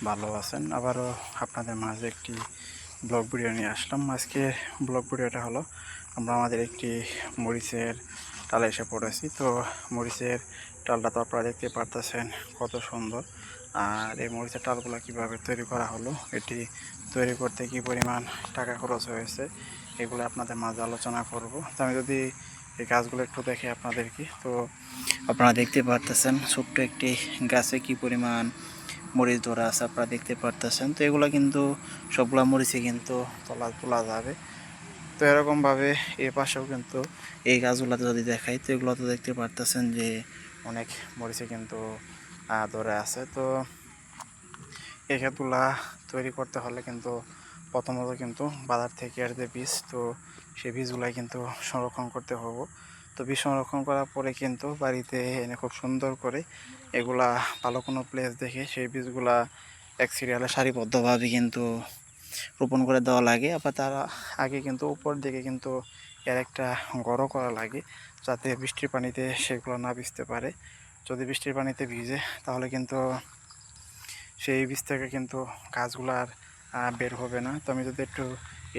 ভালো আছেন। আবারও আপনাদের মাঝে একটি ব্লগ ভিডিও নিয়ে আসলাম। আজকে ব্লগ ভিডিওটা হলো আমরা আমাদের একটি মরিচের টালে এসে পড়েছি। তো মরিচের টালটা তো আপনারা দেখতে পারতেছেন কত সুন্দর। আর এই মরিচের টালগুলো কীভাবে তৈরি করা হলো, এটি তৈরি করতে কী পরিমাণ টাকা খরচ হয়েছে, এগুলো আপনাদের মাঝে আলোচনা করব। তো আমি যদি এই গাছগুলো একটু দেখে আপনাদেরকে, তো আপনারা দেখতে পারতেছেন ছোট্ট একটি গাছে কি পরিমাণ মরিচ ধরা আছে আপনারা দেখতে পারতেছেন। তো এগুলো কিন্তু সবগুলা মরিচে কিন্তু তোলা যাবে। তো এরকমভাবে এ পাশেও কিন্তু এই গাছগুলোতে যদি দেখাই, তো এগুলো তো দেখতে পারতেছেন যে অনেক মরিচে কিন্তু ধরে আছে। তো এই ক্ষেতগুলা তৈরি করতে হলে কিন্তু প্রথমত কিন্তু বাজার থেকে আর যে বীজ, তো সেই বীজগুলাই কিন্তু সংরক্ষণ করতে হবে। তো বীজ সংরক্ষণ করার পরে কিন্তু বাড়িতে এনে খুব সুন্দর করে এগুলা ভালো কোনো প্লেস দেখে সেই বীজগুলা এক সিরিয়ালে সারিবদ্ধভাবে কিন্তু রোপণ করে দেওয়া লাগে। আবার তার আগে কিন্তু উপর দিকে কিন্তু এর একটা গড়ো করা লাগে, যাতে বৃষ্টির পানিতে সেগুলো না ভিজতে পারে। যদি বৃষ্টির পানিতে ভিজে তাহলে কিন্তু সেই বীজ থেকে কিন্তু গাছগুলো আর বের হবে না। তো আমি যদি একটু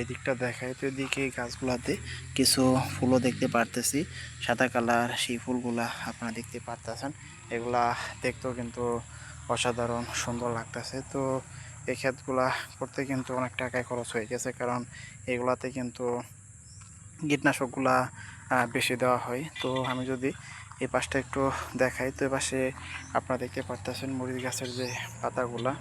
এদিকটা দেখাই, তো এদিকে এই গাছগুলাতে কিছু ফুলও দেখতে পারতেছি, সাদা কালার। সেই ফুলগুলা আপনারা দেখতে পারতেছেন, এগুলা দেখতেও কিন্তু অসাধারণ সুন্দর লাগতেছে। তো এই ক্ষেতগুলা করতে কিন্তু অনেক টাকায় খরচ হয়ে গেছে, কারণ এগুলাতে কিন্তু কীটনাশকগুলা বেশি দেওয়া হয়। তো আমি যদি এই পাশটা একটু দেখাই, তো এ পাশে আপনারা দেখতে পারতেছেন মরিচ গাছের যে পাতাগুলা,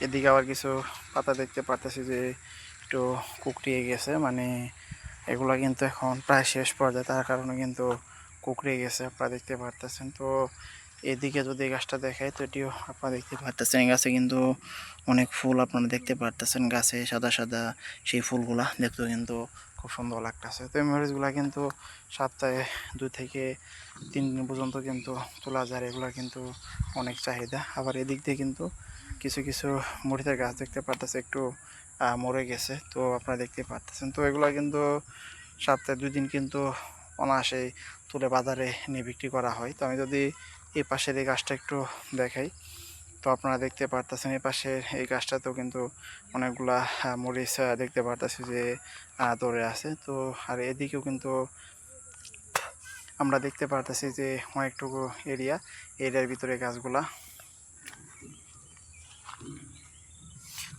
এদিকে আবার কিছু পাতা দেখতে পারতেছি যে একটু কুকড়িয়ে গেছে, মানে এগুলা কিন্তু এখন প্রায় শেষ পর্যায়ে, তার কারণে কিন্তু কুকড়িয়ে গেছে আপনারা দেখতে পারতেছেন। তো এদিকে যদি এই গাছটা দেখাই, তো এটিও আপনারা দেখতে পারতেছেন, এই গাছে কিন্তু অনেক ফুল আপনারা দেখতে পারতেছেন, গাছে সাদা সাদা সেই ফুলগুলা দেখতেও কিন্তু খুব সুন্দর লাগতেছে। তো এই মরিচগুলা কিন্তু সপ্তাহে 2 থেকে 3 দিন পর্যন্ত কিন্তু তোলা যায়, এগুলা কিন্তু অনেক চাহিদা। আবার এদিক দিয়ে কিন্তু কিছু কিছু মরিচের গাছ দেখতে পারতেছে একটু মরে গেছে, তো আপনারা দেখতে পারতেছেন। তো এগুলো কিন্তু সপ্তাহে 2 দিন কিন্তু অনায়াসেই তুলে বাজারে নিয়ে বিক্রি করা হয়। তো আমি যদি এই পাশের এই গাছটা একটু দেখাই, তো আপনারা দেখতে পারতেছেন এই পাশের এই গাছটাতেও কিন্তু অনেকগুলা মরিচ দেখতে পারতেছি যে ধরে আছে। তো আর এদিকেও কিন্তু আমরা দেখতে পারতেছি যে অনেকটুকু এরিয়ার ভিতরে গাছগুলা।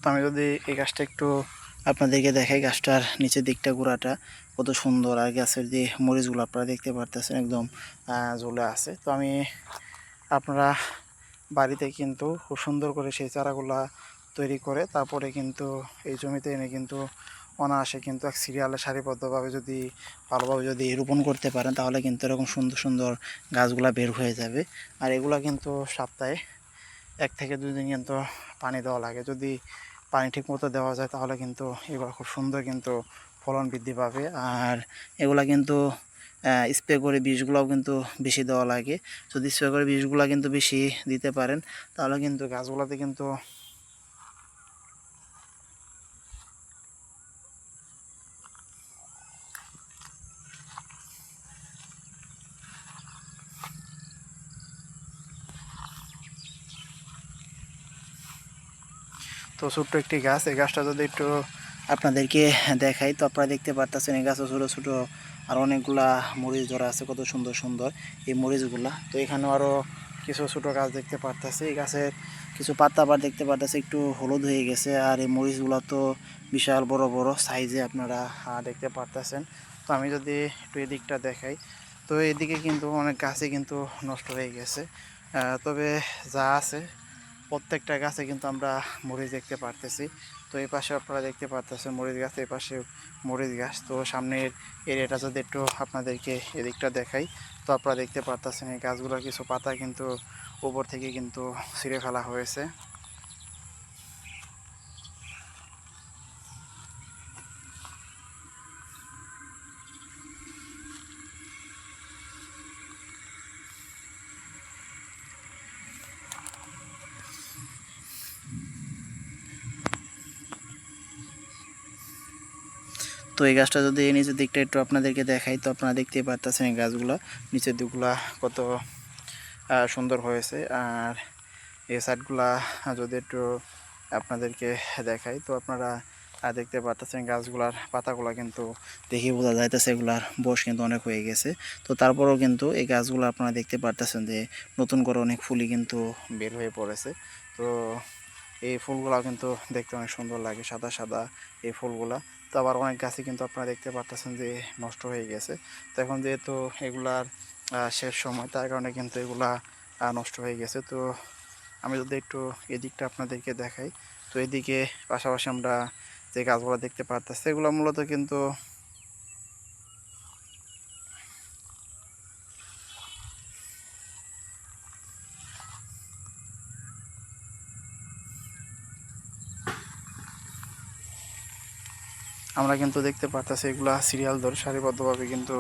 তো আমি যদি এই গাছটা একটু আপনাদেরকে দেখাই, গাছটার নিচের দিকটা গোড়াটা কত সুন্দর, আর গাছের যে মরিচগুলো আপনারা দেখতে পারতেছেন একদম ঝুলে আছে। তো আমি আপনারা বাড়িতে কিন্তু খুব সুন্দর করে সেই চারাগুলা তৈরি করে তারপরে কিন্তু এই জমিতে এনে কিন্তু অনায়াসে কিন্তু এক সিরিয়ালে সারিবদ্ধভাবে যদি ভালোভাবে যদি রোপণ করতে পারেন, তাহলে কিন্তু এরকম সুন্দর সুন্দর গাছগুলা বের হয়ে যাবে। আর এগুলা কিন্তু সপ্তাহে 1 থেকে 2 দিন কিন্তু পানি দেওয়া লাগে। যদি পানি ঠিক মতো দেওয়া যায় তাহলে কিন্তু এগুলো খুব সুন্দর কিন্তু ফলন বৃদ্ধি পাবে। আর এগুলা কিন্তু স্প্রে করে বিষগুলোও কিন্তু বেশি দেওয়া লাগে। যদি স্প্রে করে বিষগুলো কিন্তু বেশি দিতে পারেন, তাহলে কিন্তু গাছগুলোতে কিন্তু তো ছোট্ট একটি গাছ, এই গাছটা যদি একটু আপনাদেরকে দেখাই, তো আপনারা দেখতে পারতেছেন এই গাছে ছোটো ছোটো আর অনেকগুলা মরিচ ধরা আছে, কত সুন্দর সুন্দর এই মরিচগুলা। তো এখানেও আরও কিছু ছোটো গাছ দেখতে পারতেছি, এই গাছের কিছু পাতা আবার দেখতে পারতেছি একটু হলুদ হয়ে গেছে। আর এই মরিচগুলো তো বিশাল বড় বড় সাইজে আপনারা দেখতে পারতেছেন। তো আমি যদি একটু এদিকটা দেখাই, তো এদিকে কিন্তু অনেক গাছই কিন্তু নষ্ট হয়ে গেছে, তবে যা আছে প্রত্যেকটা গাছে কিন্তু আমরা মরিচ দেখতে পারতেছি। তো এই পাশে আপনারা দেখতে পারতেছেন মরিচ গাছ, এই পাশে মরিচ গাছ। তো সামনের এরিয়াটা যদি একটু আপনাদেরকে এদিকটা দেখাই, তো আপনারা দেখতে পারতেছেন এই গাছগুলোর কিছু পাতা কিন্তু উপর থেকে কিন্তু ছিঁড়ে ফেলা হয়েছে। তো এই গাছটা যদি নিচের দিকটা একটু আপনাদেরকে দেখাই, তো আপনারা দেখতেই পারতেছেন এই গাছগুলো নিচের দিকগুলা কত সুন্দর হয়েছে। আর এই সাইডগুলা যদি একটু আপনাদেরকে দেখাই, তো আপনারা দেখতে পারতেছেন গাছগুলার পাতাগুলো কিন্তু দেখে বোঝা যাইতেছে এগুলার বয়স কিন্তু অনেক হয়ে গেছে। তো তারপরেও কিন্তু এই গাছগুলো আপনারা দেখতে পারতেছেন যে নতুন করে অনেক ফুলই কিন্তু বের হয়ে পড়েছে। তো এই ফুলগুলা কিন্তু দেখতে অনেক সুন্দর লাগে, সাদা সাদা এই ফুলগুলা। তো আবার অনেক গাছই কিন্তু আপনারা দেখতে পারতেছেন যে নষ্ট হয়ে গেছে। তো এখন যেহেতু এগুলার শেষ সময়, তার কারণে কিন্তু এগুলা নষ্ট হয়ে গেছে। তো আমি যদি একটু এদিকটা আপনাদেরকে দেখাই, তো এদিকে পাশাপাশি আমরা যে গাছগুলো দেখতে পারতেছি এগুলো মূলত কিন্তু আমরা কিন্তু দেখতে পারতেছি এগুলা সিরিয়াল ধরে সারিবদ্ধভাবে কিন্তু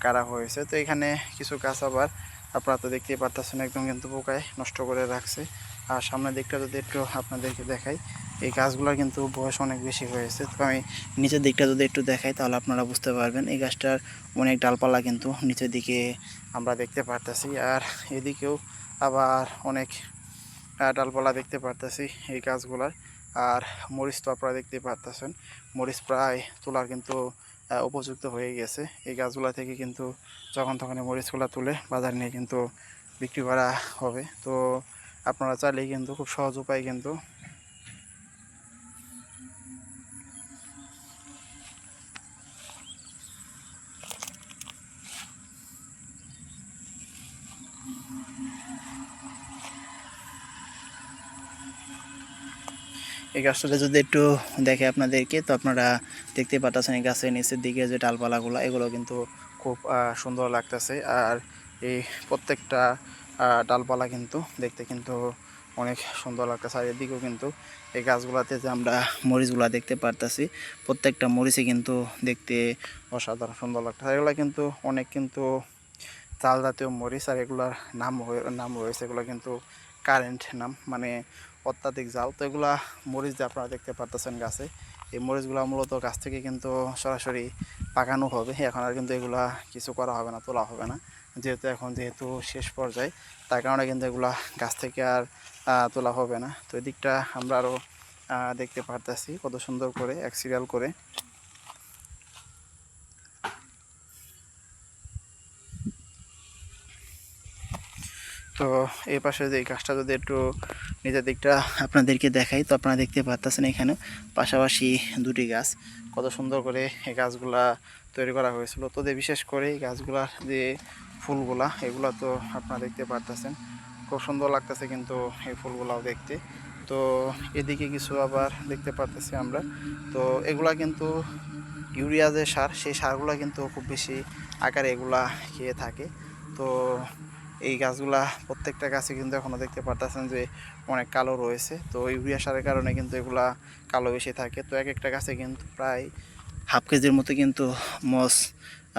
কাটা হয়েছে। তো এখানে কিছু গাছ আবার আপনারা তো দেখতেই পারতেছেন একদম কিন্তু পোকায় নষ্ট করে রাখছে। আর সামনের দিকটা যদি একটু আপনাদেরকে দেখাই, এই গাছগুলোর কিন্তু বয়স অনেক বেশি হয়েছে। তো আমি নিচের দিকটা যদি একটু দেখাই তাহলে আপনারা বুঝতে পারবেন এই গাছটার অনেক ডালপালা কিন্তু নিচের দিকে আমরা দেখতে পারতেছি। আর এদিকেও আবার অনেক ডালপালা দেখতে পারতেছি এই গাছগুলার। আর মরিচ তো আপনারা দেখতে পারতেছেন, মরিচ প্রায় তোলার কিন্তু উপযুক্ত হয়ে গেছে। এই গাছগুলা থেকে কিন্তু যখন তখন এই মরিচগুলা তুলে বাজার নিয়ে কিন্তু বিক্রি করা হবে। তো আপনারা চাইলেই কিন্তু খুব সহজ উপায় কিন্তু এই গাছটাতে যদি একটু দেখে আপনাদেরকে, তো আপনারা দেখতে পাচ্ছেন এই গাছের নিচের দিকে যে ডালপালাগুলো এগুলো কিন্তু খুব সুন্দর লাগতেছে। আর এই প্রত্যেকটা ডালপালা কিন্তু দেখতে কিন্তু অনেক সুন্দর লাগতেছে। আর এদিকেও কিন্তু এই গাছগুলাতে যে আমরা মরিচগুলা দেখতে পারতেছি, প্রত্যেকটা মরিচই কিন্তু দেখতে অসাধারণ সুন্দর লাগতেছে। এগুলো কিন্তু অনেক কিন্তু চাল জাতীয় মরিচ। আর এগুলার নাম রয়েছে, এগুলো কিন্তু কারেন্ট নাম, মানে অত্যাধিক জাল। তো এগুলা মরিচ যে আপনারা দেখতে পারতেছেন গাছে, এই মরিচগুলো মূলত গাছ থেকে কিন্তু সরাসরি পাকানো হবে। এখন আর কিন্তু এগুলা কিছু করা হবে না, তোলা হবে না, যেহেতু শেষ পর্যায়ে, তার কারণে কিন্তু এগুলা গাছ থেকে আর তোলা হবে না। তো এদিকটা আমরা আরও দেখতে পারতেছি কত সুন্দর করে এক সিরিয়াল করে। তো এই পাশে যে গাছটা যদি একটু নিচের দিকটা আপনাদেরকে দেখাই, তো আপনারা দেখতে পাচ্ছেন এখানে পাশাপাশি দুটি গাছ কত সুন্দর করে এই গাছগুলা তৈরি করা হয়েছিল। তো বিশেষ করে এই গাছগুলার যে ফুলগুলা এগুলা তো আপনারা দেখতে পারতেছেন খুব সুন্দর লাগতেছে কিন্তু এই ফুলগুলাও দেখতে। তো এদিকে কিছু আবার দেখতে পারতেছি আমরা, তো এগুলা কিন্তু ইউরিয়া যে সার, সেই সারগুলা কিন্তু খুব বেশি আকারে এগুলা খেয়ে থাকে। তো এই গাছগুলা প্রত্যেকটা গাছে কিন্তু এখনও দেখতে পারতেছেন যে অনেক কালো রয়েছে। তো ইউরিয়া সারের কারণে কিন্তু এগুলা কালো বেশি থাকে। তো এক একটা গাছে কিন্তু প্রায় হাফ কেজির মতো কিন্তু মস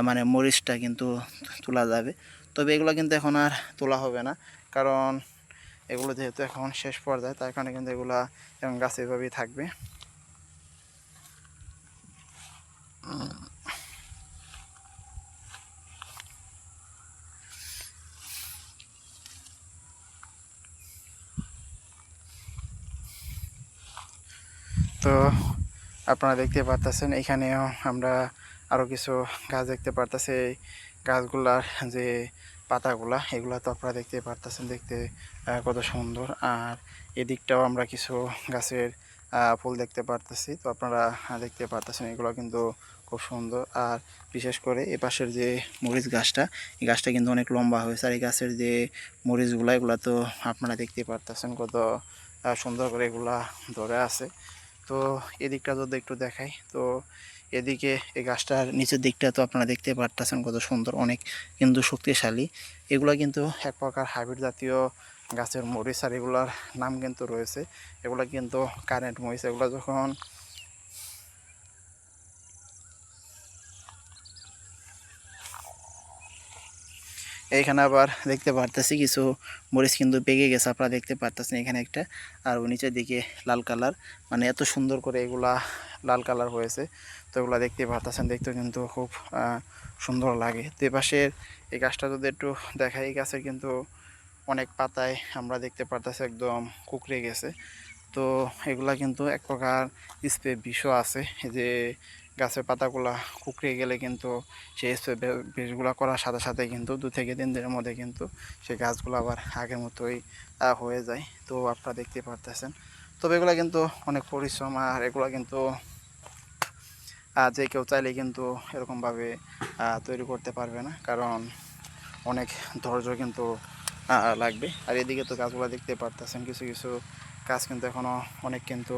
মানে মরিচটা কিন্তু তোলা যাবে। তবে এগুলো কিন্তু এখন আর তোলা হবে না, কারণ এগুলো যেহেতু এখন শেষ পর্যায়ে, তার কারণে কিন্তু এগুলা এখন গাছ এভাবেই থাকবে। তো আপনারা দেখতে পারতেছেন এখানেও আমরা আরও কিছু গাছ দেখতে পারতেছি। এই গাছগুলার যে পাতাগুলা এগুলা তো আপনারা দেখতে পারতেছেন, দেখতে কত সুন্দর। আর এদিকটাও আমরা কিছু গাছের ফুল দেখতে পারতেছি। তো আপনারা দেখতে পারতেছেন এগুলো কিন্তু খুব সুন্দর। আর বিশেষ করে এ পাশের যে মরিচ গাছটা, এই গাছটা কিন্তু অনেক লম্বা হয়েছে। আর এই গাছের যে মরিচগুলা এগুলা তো আপনারা দেখতে পারতেছেন কত সুন্দর করে এগুলা ধরে আছে। তো এদিকটা যদি একটু দেখাই, তো এদিকে এই গাছটার নিচের দিকটা তো আপনারা দেখতে পারতেছেন কত সুন্দর, অনেক কিন্তু শক্তিশালী। এগুলো কিন্তু এক প্রকার হাইব্রিড জাতীয় গাছের মরিচ। আর এগুলার নাম কিন্তু রয়েছে, এগুলো কিন্তু কারেন্ট মরিচ। এগুলো যখন এইখানে আবার দেখতে পারতেছি কিছু মরিচ কিন্তু পেকে গেছে, আপনারা দেখতে পারতেছেন এখানে একটা। আর নিচের দিকে লাল কালার, মানে এত সুন্দর করে এগুলা লাল কালার হয়েছে। তো এগুলো দেখতে পাচ্ছেন, দেখতেও কিন্তু খুব সুন্দর লাগে। তো এপাশের এই গাছটা যদি একটু দেখাই, এই গাছের কিন্তু অনেক পাতায় আমরা দেখতে পারতেছি একদম কুকড়ে গেছে। তো এগুলা কিন্তু এক প্রকার স্প্রে বিষও আছে, যে গাছের পাতাগুলা কুকড়ে গেলে কিন্তু সেই স্প্রে বিষগুলো করার সাথে সাথে কিন্তু 2 থেকে 3 দিনের মধ্যে কিন্তু সেই গাছগুলো আবার আগের মতোই হয়ে যায়। তো আপনারা দেখতে পারতেছেন। তবে এগুলো কিন্তু অনেক পরিশ্রম, আর এগুলো কিন্তু যে কেউ চাইলে কিন্তু এরকমভাবে তৈরি করতে পারবে না, কারণ অনেক ধৈর্য কিন্তু লাগবে। আর এদিকে তো গাছগুলো দেখতে পারতেছেন, কিছু কিছু গাছ কিন্তু এখনও অনেক কিন্তু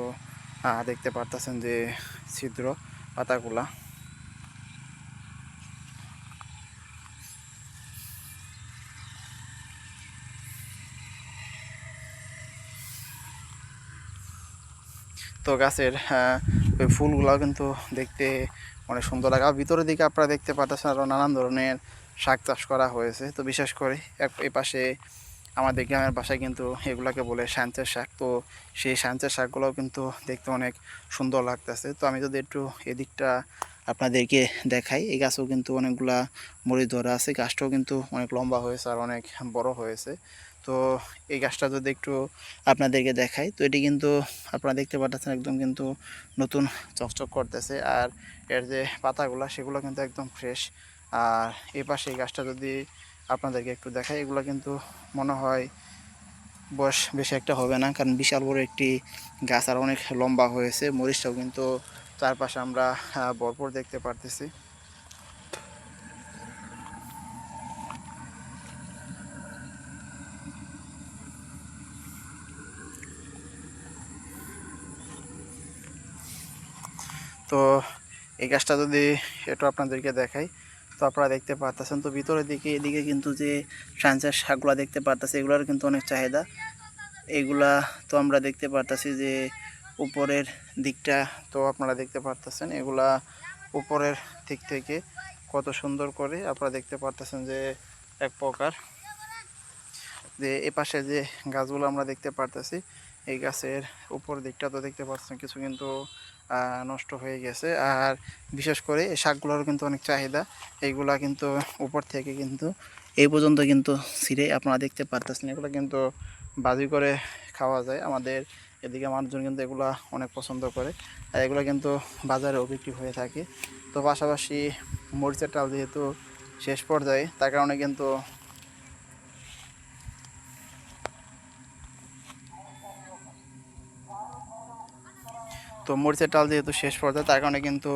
দেখতে পারতেছেন যে ছিদ্র পাতাগুলা। তো গাছের ওই ফুলগুলো কিন্তু দেখতে অনেক সুন্দর লাগে। আর ভিতরের দিকে আপনারা দেখতে পাচ্ছেন আরও নানান ধরনের শাক চাষ করা হয়েছে। তো বিশেষ করে এই পাশে আমাদের গ্রামের বাসায় কিন্তু এগুলাকে বলে সাঞ্চের শাক। তো সেই সাঞ্চের শাকগুলোও কিন্তু দেখতে অনেক সুন্দর লাগতেছে। তো আমি যদি একটু এদিকটা আপনাদেরকে দেখাই, এই গাছেও কিন্তু অনেকগুলা মরিচ ধরা আছে। গাছটাও কিন্তু অনেক লম্বা হয়েছে আর অনেক বড় হয়েছে। তো এই গাছটা যদি একটু আপনাদেরকে দেখাই, তো এটি কিন্তু আপনারা দেখতে পাচ্ছেন একদম কিন্তু নতুন চকচক করতেছে। আর এর যে পাতাগুলা সেগুলো কিন্তু একদম ফ্রেশ। আর এই পাশে এই গাছটা যদি আপনাদেরকে একটু দেখাই, এগুলো কিন্তু মনে হয় বয়স বেশি একটা হবে না, কারণ বিশাল বড় একটি গাছ আর অনেক লম্বা হয়েছে। মরিচটাও কিন্তু চারপাশে আমরা ভরপুর দেখতে পারতেছি। তো এই গাছটা যদি একটু আপনাদেরকে দেখাই, তো আপনারা দেখতে পারতেছেন। তো ভিতরের দিকে এদিকে কিন্তু যে ফ্রান্সের শাকগুলো দেখতে পারতেছে, এগুলোর কিন্তু অনেক চাহিদা। এইগুলা তো আমরা দেখতে পারতেছি যে উপরের দিকটা, তো আপনারা দেখতে পারতেছেন এগুলা উপরের দিক থেকে কত সুন্দর করে আপনারা দেখতে পারতেছেন যে এক প্রকার যে এপাশে যে গাছগুলো আমরা দেখতে পারতেছি, এই গাছের উপর দিকটা তো দেখতে পাচ্ছেন কিছু কিন্তু নষ্ট হয়ে গেছে। আর বিশেষ করে এই শাকগুলোর কিন্তু অনেক চাহিদা। এইগুলা কিন্তু উপর থেকে কিন্তু এই পর্যন্ত কিন্তু ছিঁড়ে আপনারা দেখতে পারতেছেন, এগুলো কিন্তু বাজি করে খাওয়া যায়। আমাদের এদিকে মানুষজন কিন্তু এগুলা অনেক পছন্দ করে, আর এগুলো কিন্তু বাজারেও বিক্রি হয়ে থাকে। তো পাশাপাশি মরিচের ডাল যেহেতু শেষ পর্যায়ে, তার কারণে কিন্তু মরিচের ডাল যেহেতু শেষ পর্যায়ে, তার কারণে কিন্তু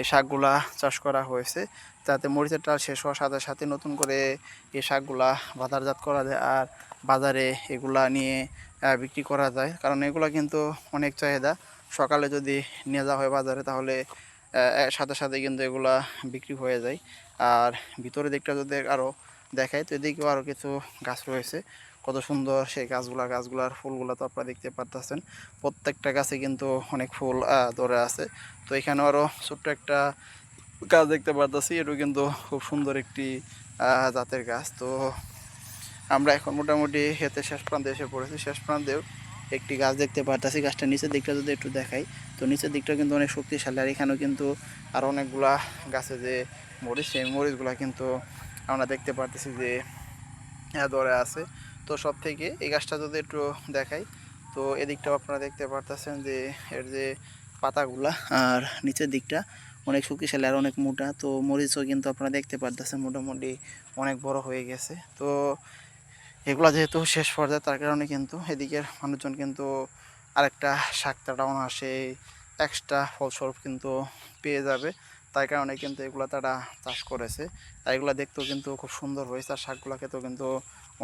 এই শাকগুলা চাষ করা হয়েছে, যাতে মরিচের ডাল শেষ হওয়ার সাথে সাথে নতুন করে এই শাকগুলা বাজারজাত করা যায় আর বাজারে এগুলা নিয়ে বিক্রি করা যায়। কারণ এগুলা কিন্তু অনেক চাহিদা। সকালে যদি নিয়ে যাওয়া হয় বাজারে, তাহলে সাথে সাথে কিন্তু এগুলা বিক্রি হয়ে যায়। আর ভিতরের দিকটা যদি আরও দেখায়, তো এদিকেও আরও কিছু গাছ রয়েছে। কত সুন্দর সেই গাছগুলার ফুলগুলো তো আপনারা দেখতে পারতেছেন। প্রত্যেকটা গাছে কিন্তু অনেক ফুল ধরে আছে। তো এখানে আরও ছোট্ট একটা গাছ দেখতে পারতেছি, এটাও কিন্তু খুব সুন্দর একটি জাতের গাছ। তো আমরা এখন মোটামুটি হেতে শেষ প্রান্তে এসে পড়েছি। শেষ প্রান্তেও একটি গাছ দেখতে পারতেছি। গাছটা নিচের দিকটা যদি একটু দেখাই, তো নিচের দিকটা কিন্তু অনেক শক্তিশালী। আর এখানেও কিন্তু আরও অনেকগুলা গাছে যে মরিচ, সেই মরিচগুলা কিন্তু আমরা দেখতে পারতেছি যে ধরে আছে। তো সব থেকে এই গাছটা যদি একটু দেখাই, তো এদিকটাও আপনারা দেখতে পারতেছেন যে এর যে পাতাগুলা আর নিচের দিকটা অনেক শক্তিশালী আর অনেক মোটা। তো মরিচও কিন্তু আপনারা দেখতে পারতেছেন মোটামুটি অনেক বড় হয়ে গেছে। তো এগুলা যেহেতু শেষ পর্যায়ে, তার কারণে কিন্তু এদিকের মানুষজন কিন্তু আরেকটা শাক তারাও আসে এক্সট্রা ফলস্বরূপ কিন্তু পেয়ে যাবে। তাই কারণে কিন্তু এগুলো তারা চাষ করেছে। তাই এগুলো দেখতেও কিন্তু খুব সুন্দর হয়েছে, আর শাকগুলো খেতেও কিন্তু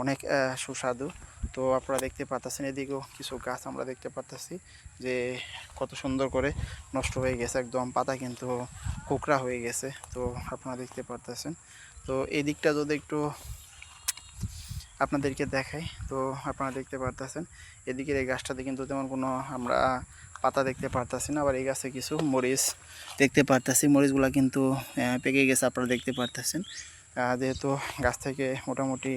অনেক সুস্বাদু। তো আপনারা দেখতে পাচ্ছেন এদিকেও কিছু গাছ আমরা দেখতে পাচ্ছি যে কত সুন্দর করে নষ্ট হয়ে গেছে, একদম পাতা কিন্তু কোকড়া হয়ে গেছে। তো আপনারা দেখতে পারতেছেন। তো এই দিকটা যদি একটু আপনাদেরকে দেখাই, তো আপনারা দেখতে পারতেছেন এদিকের এই গাছটাতে কিন্তু তেমন কোনো আমরা পাতা দেখতে পারতেছি না। আবার এই গাছে কিছু মরিচ দেখতে পারতেছি, মরিচগুলো কিন্তু পেকে গেছে আপনারা দেখতে পারতেছেন। যেহেতু গাছ থেকে মোটামুটি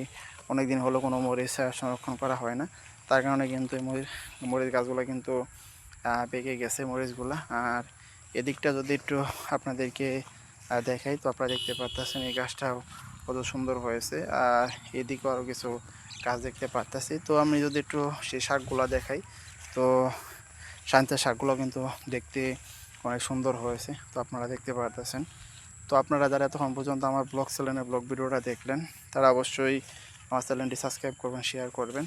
অনেক দিন হলো কোনো মরিচ সংরক্ষণ করা হয় না, তার কারণে কিন্তু এই মরিচ গাছগুলো কিন্তু পেকে গেছে মরিচগুলো। আর এদিকটা যদি একটু আপনাদেরকে দেখাই, তো আপনারা দেখতে পাচ্ছেন এই গাছটাও কত সুন্দর হয়েছে। আর এদিকেও আরও কিছু গাছ দেখতে পাচ্ছি। তো আমি যদি একটু সেই শাকগুলো দেখাই, তো শান্তির শাকগুলো কিন্তু দেখতে অনেক সুন্দর হয়েছে, তো আপনারা দেখতে পারতেছেন। তো আপনারা যারা এতক্ষণ পর্যন্ত আমার ব্লগ চ্যানেলের ব্লগ ভিডিওটা দেখলেন, তারা অবশ্যই আমার চ্যানেলটি সাবস্ক্রাইব করবেন, শেয়ার করবেন।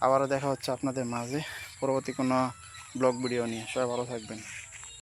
আবারও দেখা হচ্ছে আপনাদের মাঝে পরবর্তী কোনো ব্লগ ভিডিও নিয়ে। সবাই ভালো থাকবেন।